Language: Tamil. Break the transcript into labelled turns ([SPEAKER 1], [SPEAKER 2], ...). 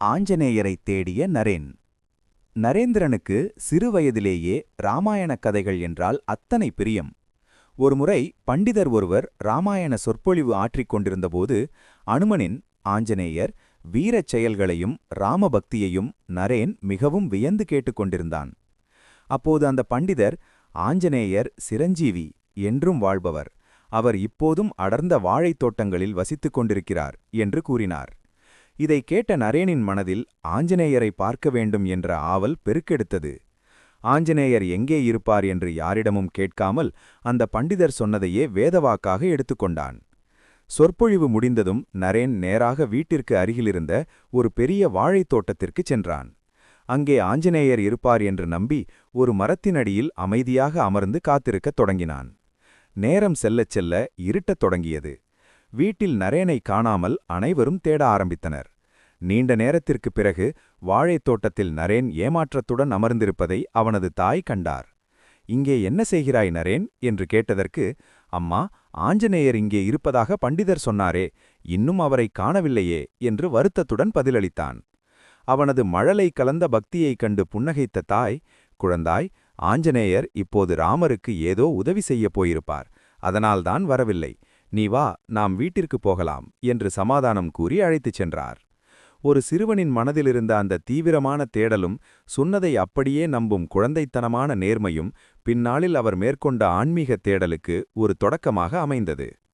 [SPEAKER 1] ஆஞ்சநேயரை தேடிய நரேன். நரேந்திரனுக்கு சிறுவயதிலேயே இராமாயணக் கதைகள் என்றால் அத்தனை பிரியம். ஒருமுறை பண்டிதர் ஒருவர் இராமாயண சொற்பொழிவு ஆற்றிக் கொண்டிருந்தபோது அனுமனின் ஆஞ்சநேயர் வீரச் செயல்களையும் ராமபக்தியையும் நரேன் மிகவும் வியந்து கேட்டுக்கொண்டிருந்தான். அப்போது அந்த பண்டிதர், ஆஞ்சநேயர் சிரஞ்சீவி, என்றும் வாழ்பவர், அவர் இப்போதும் அடர்ந்த வாழைத் தோட்டங்களில் வசித்துக் கொண்டிருக்கிறார் என்று கூறினார். இதை கேட்ட நரேனின் மனதில் ஆஞ்சநேயரை பார்க்க வேண்டும் என்ற ஆவல் பெருக்கெடுத்தது. ஆஞ்சநேயர் எங்கே இருப்பார் என்று யாரிடமும் கேட்காமல் அந்த பண்டிதர் சொன்னதையே வேதவாக்காக எடுத்துக்கொண்டான். சொற்பொழிவு முடிந்ததும் நரேன் நேராக வீட்டிற்கு அருகிலிருந்த ஒரு பெரிய வாழைத் தோட்டத்திற்குச் சென்றான். அங்கே ஆஞ்சநேயர் இருப்பார் என்று நம்பி ஒரு மரத்தினடியில் அமைதியாக அமர்ந்து காத்திருக்கத் தொடங்கினான். நேரம் செல்லச் செல்ல இருட்டத் தொடங்கியது. வீட்டில் நரேனை காணாமல் அனைவரும் தேட ஆரம்பித்தனர். நீண்ட நேரத்திற்குப் பிறகு வாழைத் தோட்டத்தில் நரேன் ஏமாற்றத்துடன் அமர்ந்திருப்பதை அவனது தாய் கண்டார். "இங்கே என்ன செய்கிறாய் நரேன்?" என்று கேட்டதற்கு, "அம்மா, ஆஞ்சநேயர் இங்கே இருப்பதாக பண்டிதர் சொன்னாரே, இன்னும் அவரை காணவில்லையே" என்று வருத்தத்துடன் பதிலளித்தான். அவனது மழலை கலந்த பக்தியைக் கண்டு புன்னகைத்த தாய், "குழந்தாய், ஆஞ்சநேயர் இப்போது ராமருக்கு ஏதோ உதவி செய்யப் போயிருப்பார், அதனால்தான் வரவில்லை. நீ வா, நாம் வீட்டிற்குப் போகலாம்" என்று சமாதானம் கூறி அழைத்துச் சென்றார். ஒரு சிறுவனின் மனதிலிருந்த அந்த தீவிரமான தேடலும், சொன்னதை அப்படியே நம்பும் குழந்தைத்தனமான நேர்மையும் பின்னாளில் அவர் மேற்கொண்ட ஆன்மீகத் தேடலுக்கு ஒரு தொடக்கமாக அமைந்தது.